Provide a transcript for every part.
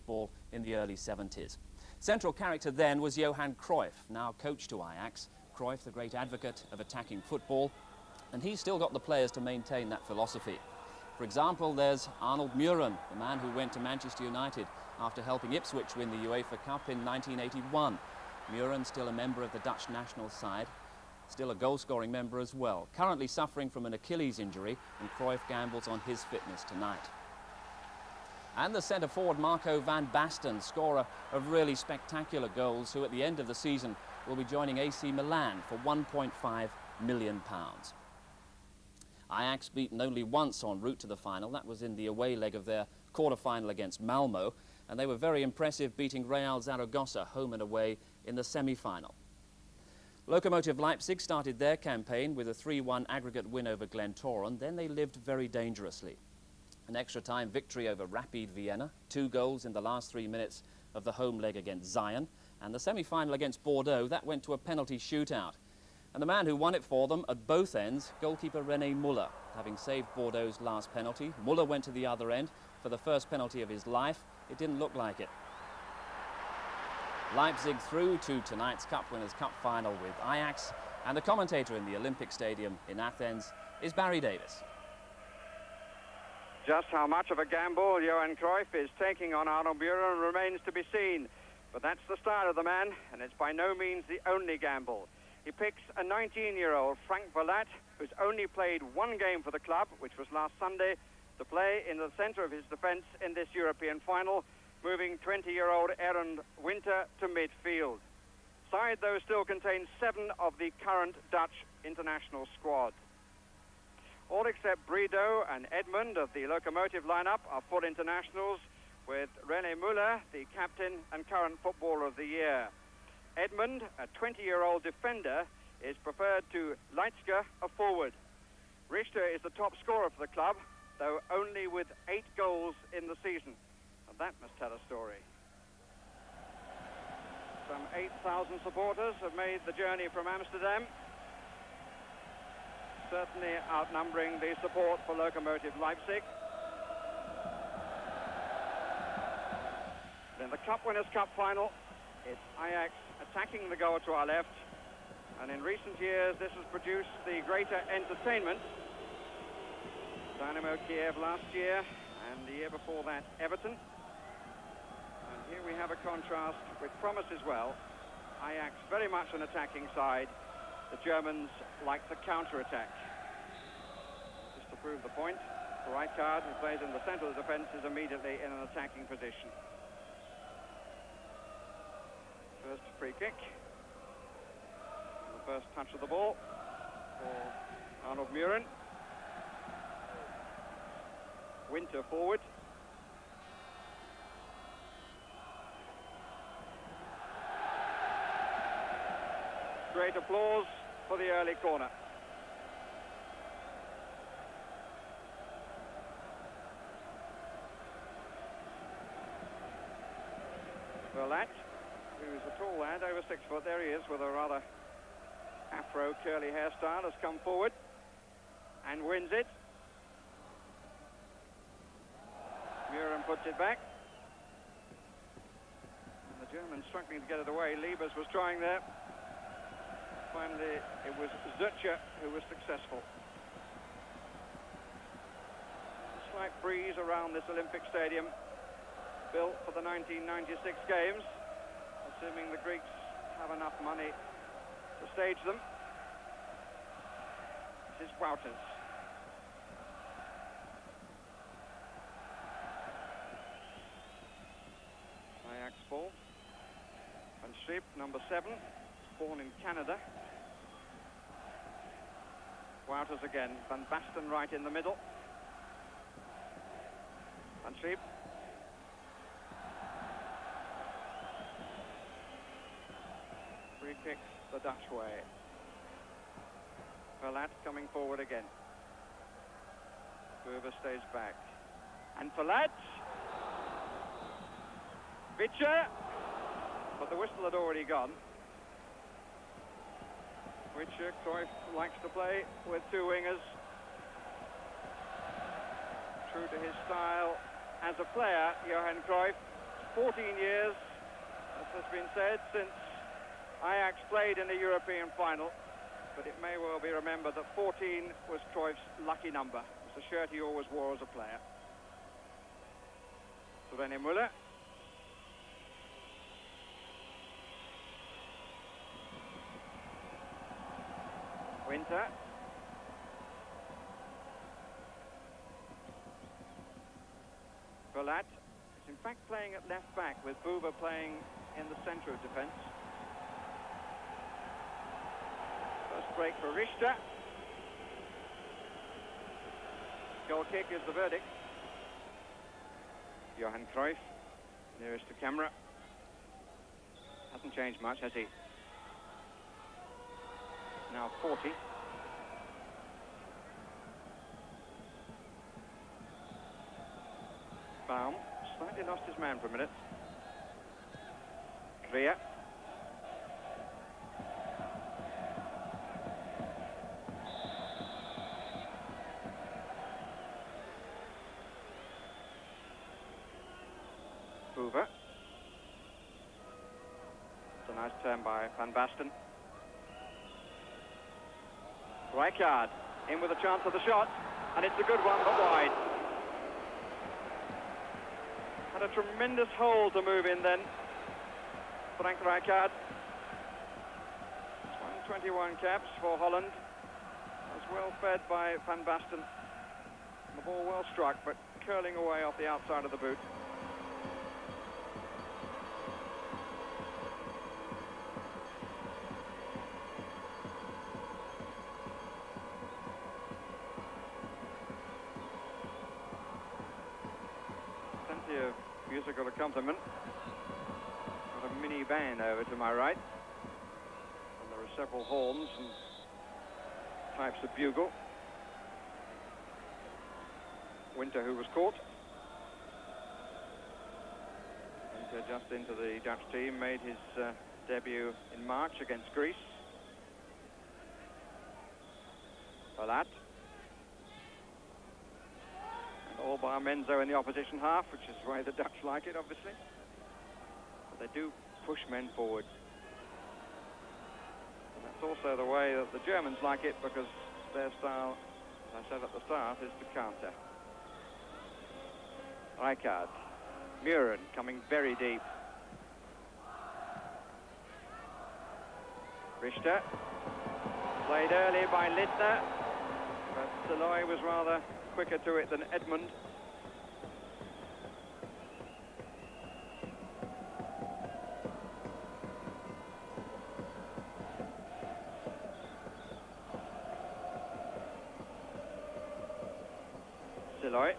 football in the early 70s. Central character then was Johan Cruyff, now coach to Ajax. Cruyff, the great advocate of attacking football, and he's still got the players to maintain that philosophy. For example, there's Arnold Muren, the man who went to Manchester United after helping Ipswich win the UEFA Cup in 1981. Muren, still a member of the Dutch national side, still a goal-scoring member as well, currently suffering from an Achilles injury, and Cruyff gambles on his fitness tonight. And the centre-forward Marco van Basten, scorer of really spectacular goals, who at the end of the season will be joining AC Milan for £1.5 million. Ajax beaten only once en route to the final. That was in the away leg of their quarter-final against Malmo, and they were very impressive, beating Real Zaragoza home and away in the semi-final. Lokomotiv Leipzig started their campaign with a 3-1 aggregate win over Glentoran. Then they lived very dangerously. An extra-time victory over Rapid Vienna, 2 goals in the last 3 minutes of the home leg against Zion, and the semi-final against Bordeaux, that went to a penalty shootout. And the man who won it for them at both ends, goalkeeper René Muller. Having saved Bordeaux's last penalty, Muller went to the other end for the first penalty of his life. It didn't look like it. Leipzig through to tonight's Cup Winners' Cup final with Ajax, and the commentator in the Olympic Stadium in Athens is Barry Davis. Just how much of a gamble Johan Cruyff is taking on Arnold Muren remains to be seen. But that's the style of the man, and it's by no means the only gamble. He picks a 19-year-old Frank Verlat, who's only played 1 game for the club, which was last Sunday, to play in the centre of his defence in this European final, moving 20-year-old Aaron Winter to midfield. Side, though, still contains 7 of the current Dutch international squad. All except Bredow and Edmund of the Lokomotiv lineup are full internationals, with René Muller, the captain and current footballer of the year. Edmund, a 20-year-old defender, is preferred to Leipzig, a forward. Richter is the top scorer for the club, though only with 8 goals in the season. And that must tell a story. Some 8,000 supporters have made the journey from Amsterdam, certainly outnumbering the support for Lokomotiv Leipzig. In the Cup Winners' Cup final, it's Ajax attacking the goal to our left, and in recent years this has produced the greater entertainment. Dynamo Kiev last year, and the year before that Everton. And here we have a contrast with promise as well. Ajax very much an attacking side. The Germans like the counter-attack. Just to prove the point, Rijkaard, who plays in the centre of the defence, is immediately in an attacking position. First free kick. The first touch of the ball for Arnold Muren. Winter forward. Great applause for the early corner. Verlat, who's a tall lad, over 6 foot, there he is with a rather afro curly hairstyle, has come forward and wins it. Muren puts it back. And the Germans struggling to get it away. Liebers was trying there. Finally, it was Zutcher who was successful. A slight breeze around this Olympic Stadium, built for the 1996 Games, assuming the Greeks have enough money to stage them. This is Wouters. Ajax ball. Van Schreep, number 7, born in Canada. Wouters again. Van Basten right in the middle. Van Schreep. Free kick the Dutch way. Verlat coming forward again. Whoever stays back. And Verlat. Witscher. But the whistle had already gone. Witscher, Cruyff likes to play with 2 wingers. True to his style as a player, Johan Cruyff. 14 years, as has been said, since Ajax played in the European final, but it may well be remembered that 14 was Cruyff's lucky number. It was the shirt he always wore as a player. René Müller. Winter. Verlat is in fact playing at left back, with Buba playing in the centre of defence. First break for Richter. Goal kick is the verdict. Johan Cruyff, nearest to camera. Hasn't changed much, has he? Now 40. Baum slightly lost his man for a minute. Clear. Hoover. It's a nice turn by Van Basten. Rijkaard in with a chance of the shot, and it's a good one, but wide. Had a tremendous hole to move in then, Frank Rijkaard. 121 caps for Holland. Was well fed by Van Basten. The ball well struck, but curling away off the outside of the boot. Plenty of musical accompaniment. Got a mini band over to my right. And there are several horns and types of bugle. Winter, who was caught. Winter just into the Dutch team, made his debut in March against Greece. Verlat. All bar Menzo in the opposition half, which is the way the Dutch like it, obviously. But they do push men forward. And that's also the way that the Germans like it, because their style, as I said at the start, is to counter. Rijkaard. Muren coming very deep. Richter. Played early by Lindner, but Saloy was rather quicker to it than Edmund. Saloy.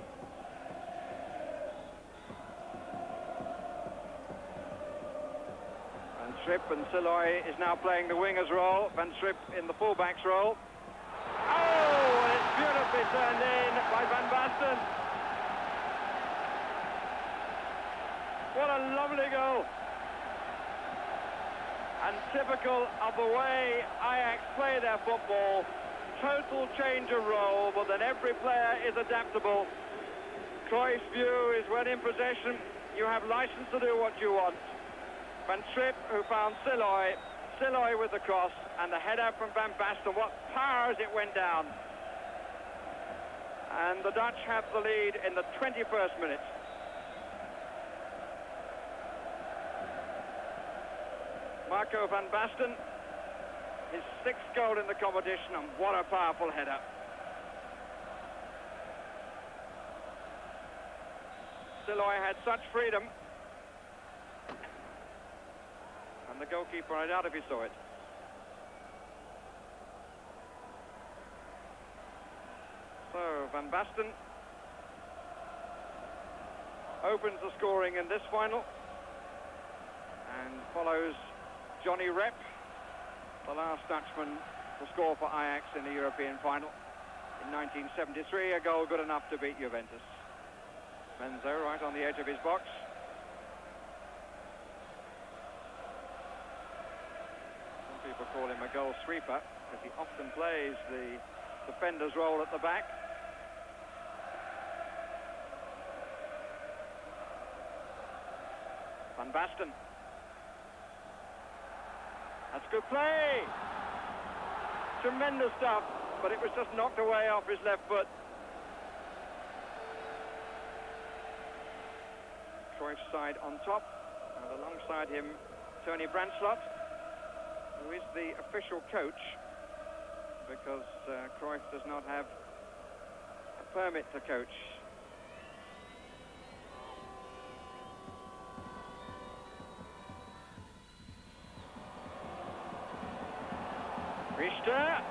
Van Schip, and Saloy is now playing the winger's role. Van Schip in the fullback's role. Oh, and it's beautifully turned in by Van Basten. What a lovely goal. And typical of the way Ajax play their football. Total change of role, but then every player is adaptable. Cruyff's view is when in possession, you have license to do what you want. Van Schip, who found Saloy. Saloy with the cross, and the header from Van Basten. What power as it went down. And the Dutch have the lead in the 21st minute. Marco van Basten, his 6th goal in the competition, and what a powerful header. Saloy had such freedom. And the goalkeeper, I doubt if he saw it. So, Van Basten opens the scoring in this final and follows Johnny Rep, the last Dutchman to score for Ajax in the European final in 1973, a goal good enough to beat Juventus. Menzo right on the edge of his box. People call him a goal sweeper because he often plays the defender's role at the back. Van Basten. That's good play. Tremendous stuff, but it was just knocked away off his left foot. Cruyff's side on top, and alongside him, Tony Branslot, who is the official coach, because Cruyff does not have a permit to coach. Richter.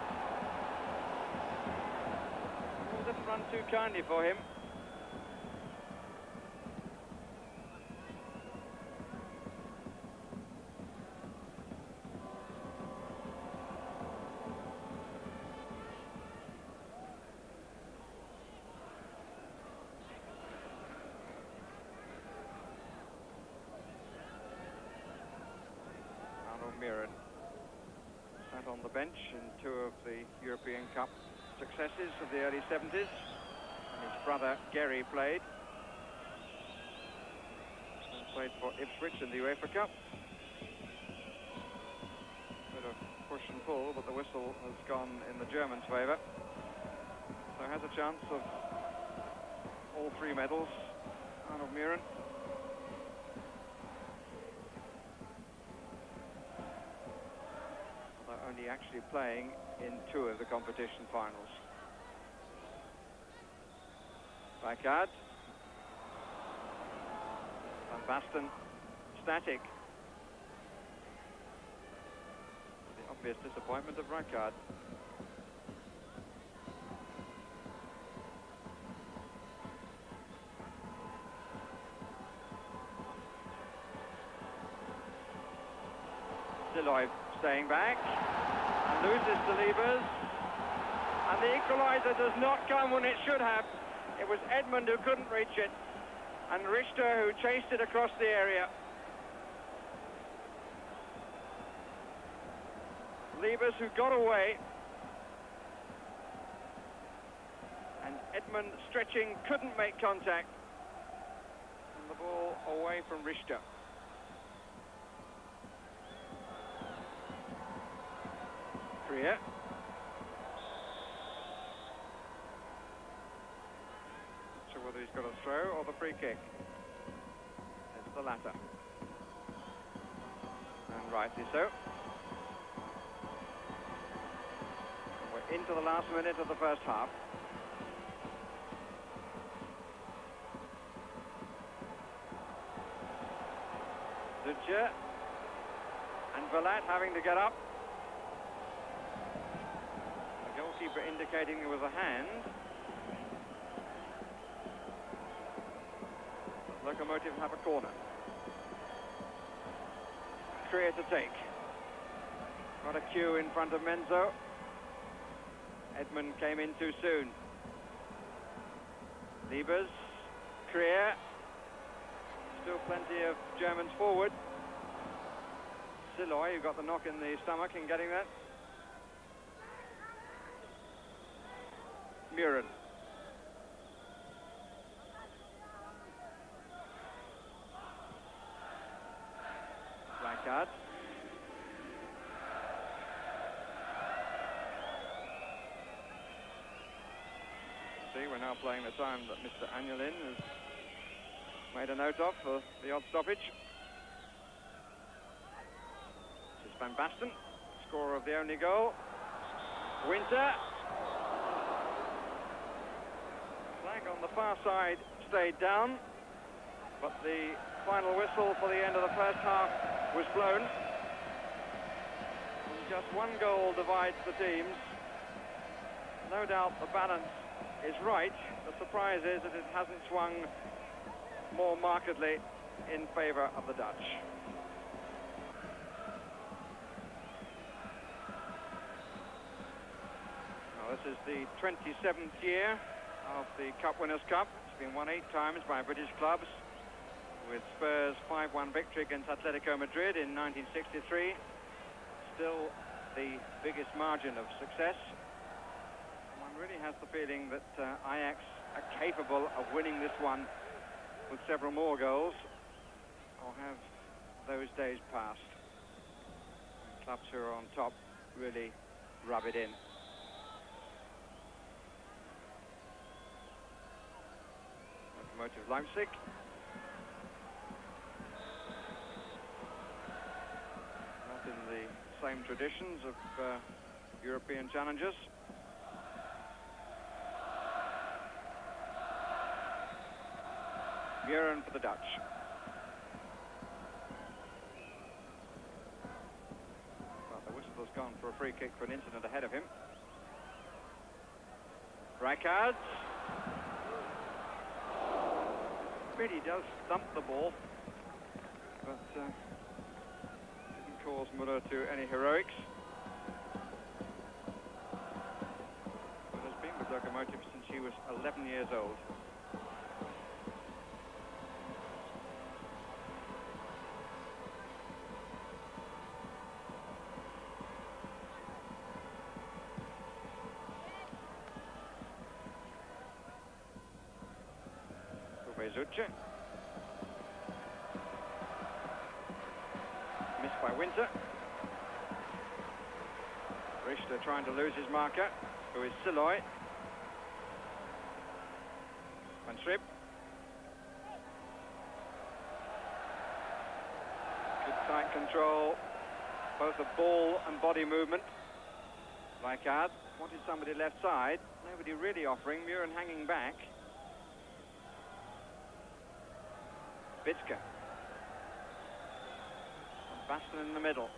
Didn't run too kindly for him. Mirren sat on the bench in two of the European Cup successes of the early 70s, and his brother Gary played for Ipswich in the UEFA Cup. Bit of push and pull, but the whistle has gone in the Germans' favour, so has a chance of all three medals, Arnold Mirren. Only actually playing in two of the competition finals. Rijkaard. Van Basten static. The obvious disappointment of Rijkaard. Siloy staying back. Loses the levers, and the equaliser does not come when it should have. It was Edmund who couldn't reach it, and Richter who chased it across the area. Levers who got away, and Edmund stretching couldn't make contact, and the ball away from Richter. Not sure whether he's got a throw or the free kick. It's the latter. And rightly so. And we're into the last minute of the first half. Zutje and Verlat having to get up. Goalkeeper indicating there was a hand. Lokomotiv have a corner. Clear to take. Got a queue in front of Menzo. Edmund came in too soon. Liebers, Krier. Still plenty of Germans forward. Siloy, who got the knock in the stomach in getting that. Mirren. Rijkaard. See, we're now playing the time that Mr. Angelin has made a note of for the odd stoppage. This is Van Basten, scorer of the only goal. Winter. On the far side stayed down, but the final whistle for the end of the first half was blown. And just one goal divides the teams. No doubt the balance is right. The surprise is that it hasn't swung more markedly in favour of the Dutch. Now, this is the 27th year of the Cup Winners' Cup. It's been won 8 times by British clubs, with Spurs' 5-1 victory against Atletico Madrid in 1963. Still the biggest margin of success. One really has the feeling that Ajax are capable of winning this one with several more goals, or have days past. Clubs who are on top really rub it in. Lokomotiv Leipzig. Not in the same traditions of European challengers. Muren for the Dutch. Well, the whistle has gone for a free kick for an incident ahead of him. Rijkaard. Really does thump the ball, but didn't cause Müller to any heroics. But has been with Lokomotiv since he was 11 years old. Zucce. Missed by Winter. Richter trying to lose his marker, who is Siloy. Van Schripp. Good tight control, both of ball and body movement. Rijkaard wanted somebody left side, nobody really offering, Muren hanging back. Bitska. Baston in the middle.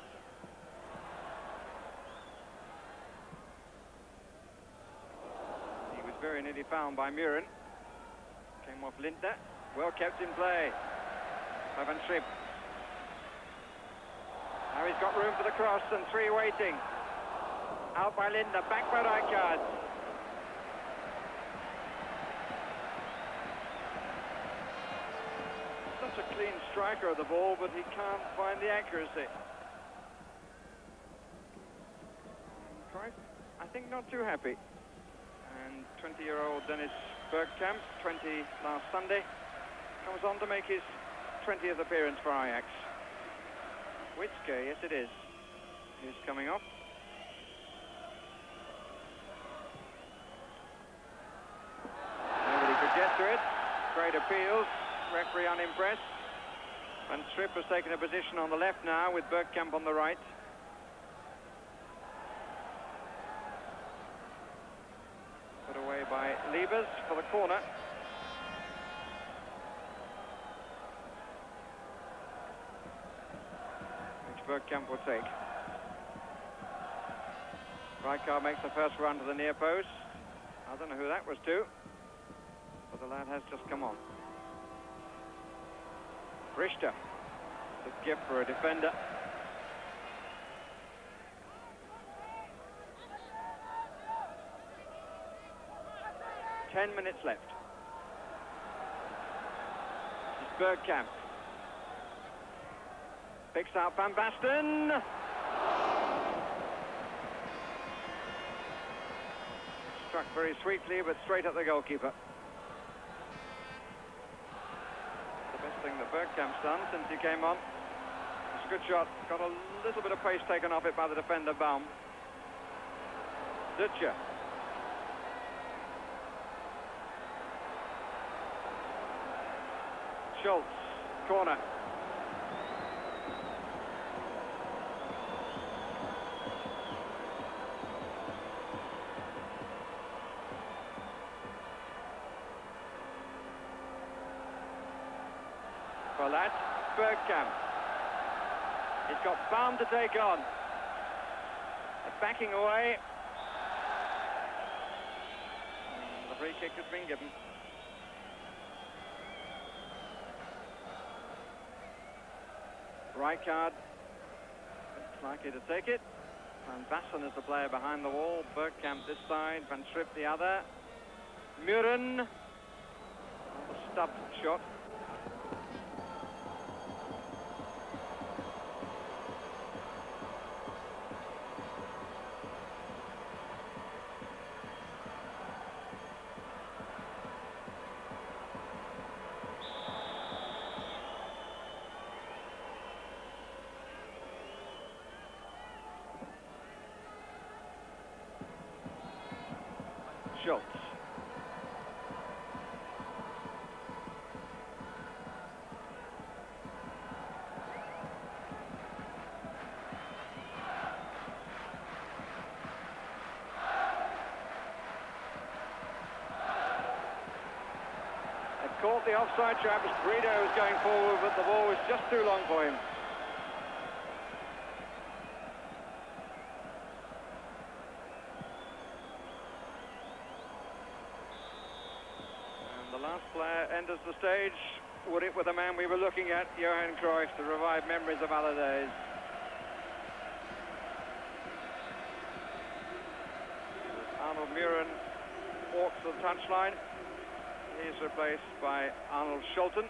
He was very nearly found by Muren. Came off Lindner. Well kept in play by Van Schripp. Now he's got room for the cross and three waiting. Out by Lindner, back by Rijkaard. A clean striker of the ball, but he can't find the accuracy. Cruyff, I think, not too happy. And 20-year-old Dennis Bergkamp, 20 last Sunday, comes on to make his 20th appearance for Ajax. Witzke, yes it is, he's coming off. Nobody could get to it. Great appeals. Referee unimpressed. Van Schripp has taken a position on the left now with Bergkamp on the right. Put away by Liebers for the corner. Which Bergkamp will take. Rijkaard makes the first run to the near post. I don't know who that was to, but the lad has just come on. Richter, a gift for a defender. Ten minutes left. This is Bergkamp. Picks out Van Basten. Struck very sweetly, but straight at the goalkeeper. Thing that Bergkamp's done since he came on. It's a good shot. Got a little bit of pace taken off it by the defender, Baum. Zucce. Schultz. Corner. Well, that's Bergkamp. He's got Baum to take on. They're backing away. The free kick has been given. Rijkaard is likely to take it. Van Basten is the player behind the wall. Bergkamp this side, Van Schripp the other. Muren. A stubbed shot. Schultz. Caught the offside trap as Guido was going forward, but the ball was just too long for him. And the last player enters the stage, would it, with the man we were looking at, Johan Cruyff, to revive memories of other days. Arnold Muren walks to the touchline. He's replaced by Arnold Scholten.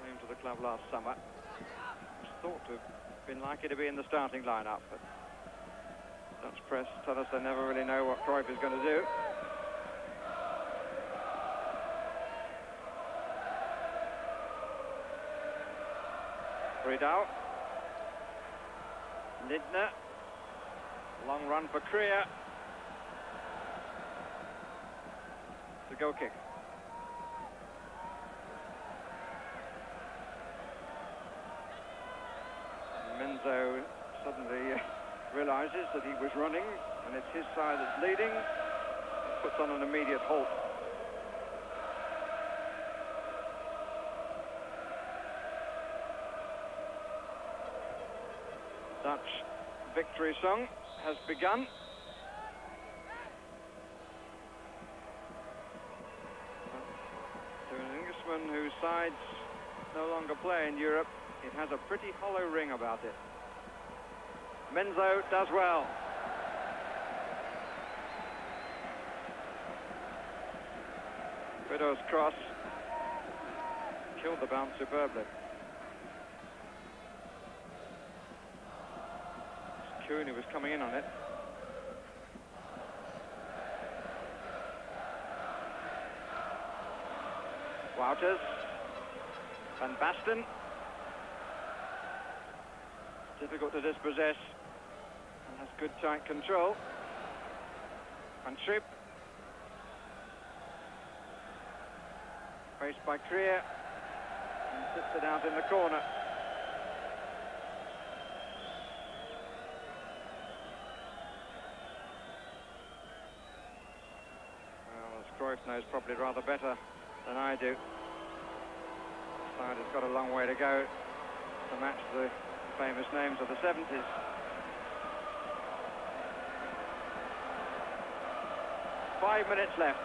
Came to the club last summer. Was thought to have been likely to be in the starting lineup, but Dutch press tell us they never really know what Cruyff is going to do. Friedel. Lindner. Long run for Krier. The goal kick. Menzo suddenly realizes that he was running and it's his side that's leading. Puts on an immediate halt. Dutch victory song has begun. To an Englishman whose sides no longer play in Europe, it has a pretty hollow ring about it. Menzo does well. Guido's cross killed the bounce superbly. Kuhn, who was coming in on it. Wouters. Van Basten. Difficult to dispossess. And has good tight control. Van Schip. Faced by Krier. And sits it out in the corner. Cruyff knows probably rather better than I do. The side has got a long way to go to match the famous names of the 70s. Five minutes left.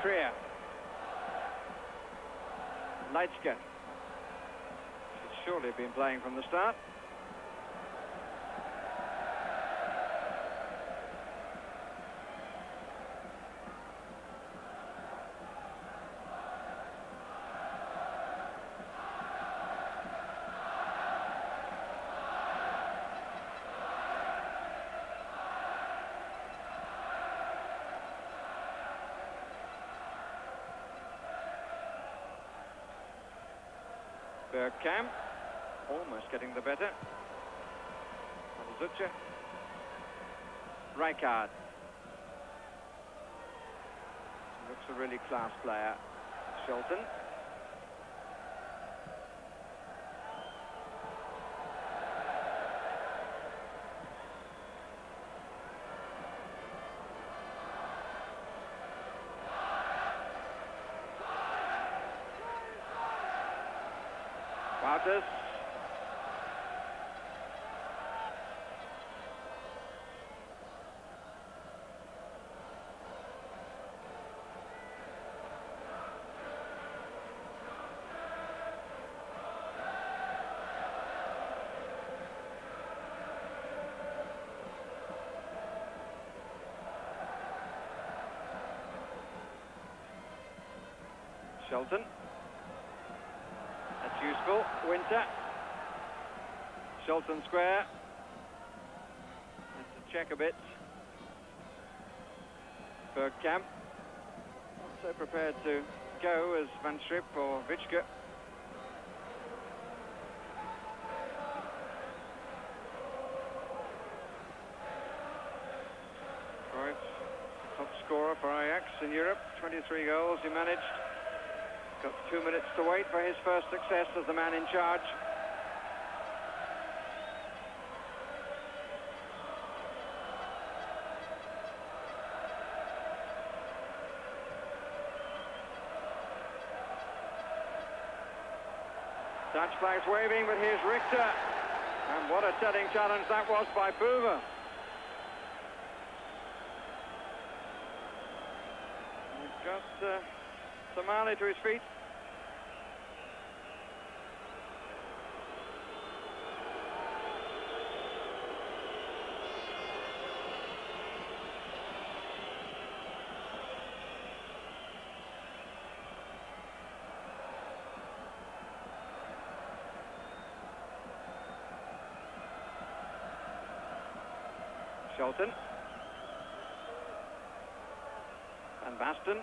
Krier. Leipzig. Should surely have been playing from the start. Bergkamp, almost getting the better. Zucher. Rijkaard. Looks a really class player. Scholten. Wouters. Scholten. That's useful. Winter. Scholten square. Has to check a bit. Bergkamp. Not so prepared to go as Van Schip or Witschke. scorer for Ajax in Europe. 23 goals he managed. Got 2 minutes to wait for his first success as the man in charge. Dutch flags waving, but here's Richter. And what a telling challenge that was by Boover. We've got Somali to his feet. Shelton. Van Basten.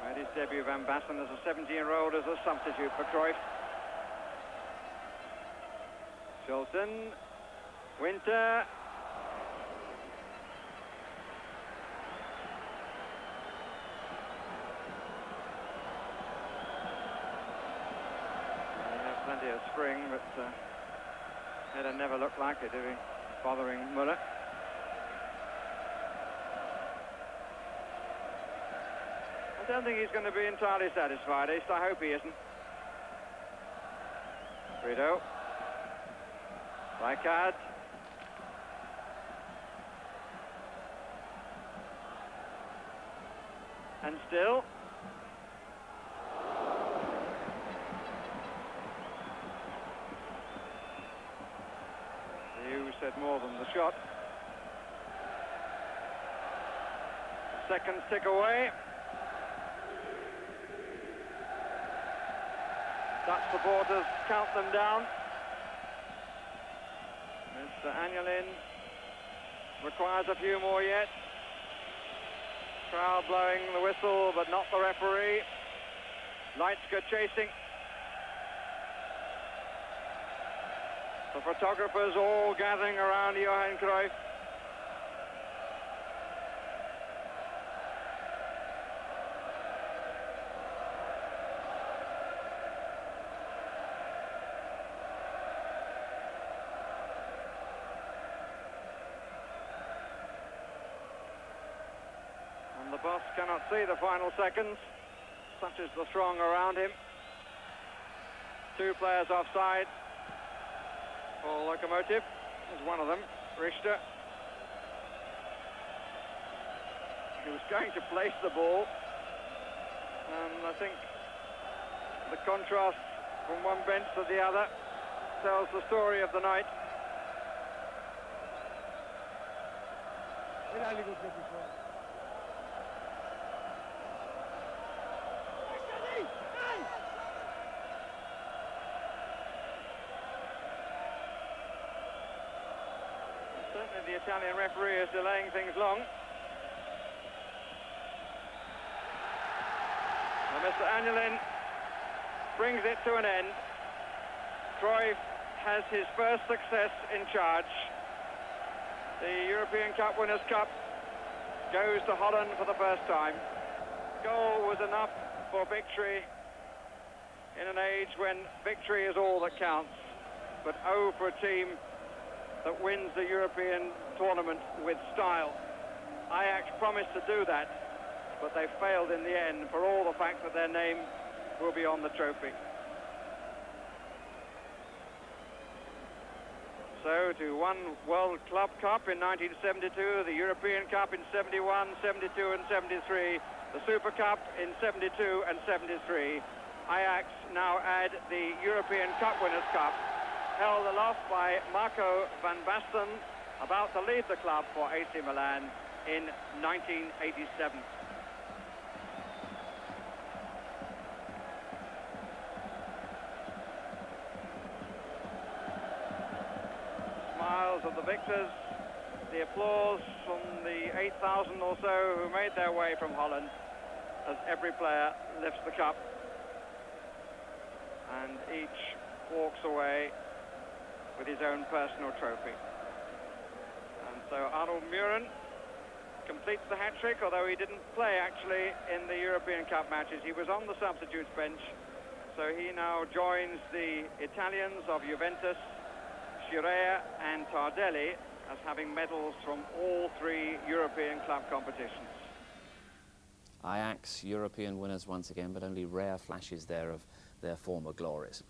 Made his debut, Van Basten, as a 17-year-old as a substitute for Cruyff. Shelton. Winter. He has plenty of spring, but header never looked like it, did he? Bothering Muller. I don't think he's going to be entirely satisfied, at least I hope he isn't. Frito. Rijkaard. And still. Said more than the shot. Seconds tick away. Dutch supporters count them down. Mr. Angelin requires a few more yet. Crowd blowing the whistle, but not the referee. Leipzig chasing. The photographers all gathering around Johan Cruyff. And the boss cannot see the final seconds. Such is the throng around him. 2 players offside. For Lokomotiv, there's one of them, Richter. He was going to place the ball, and I think the contrast from one bench to the other tells the story of the night. Certainly the Italian referee is delaying things long. And Mr. Angelin brings it to an end. Cruyff has his first success in charge. The European Cup Winners' Cup goes to Holland for the first time. Goal was enough for victory in an age when victory is all that counts. But oh, for a team that wins the European tournament with style. Ajax promised to do that, but they failed in the end, for all the fact that their name will be on the trophy. So to one World Club Cup in 1972, the European Cup in 71, 72 and 73, the Super Cup in 72 and 73. Ajax now add the European Cup Winners' Cup, held aloft by Marco van Basten, about to leave the club for AC Milan in 1987. Smiles of the victors, the applause from the 8,000 or so who made their way from Holland as every player lifts the cup and each walks away with his own personal trophy. And so Arnold Muren completes the hat-trick, although he didn't play actually in the European Cup matches. He was on the substitutes bench, so he now joins the Italians of Juventus, Scirea and Tardelli as having medals from all three European club competitions. Ajax, European winners once again, but only rare flashes there of their former glories.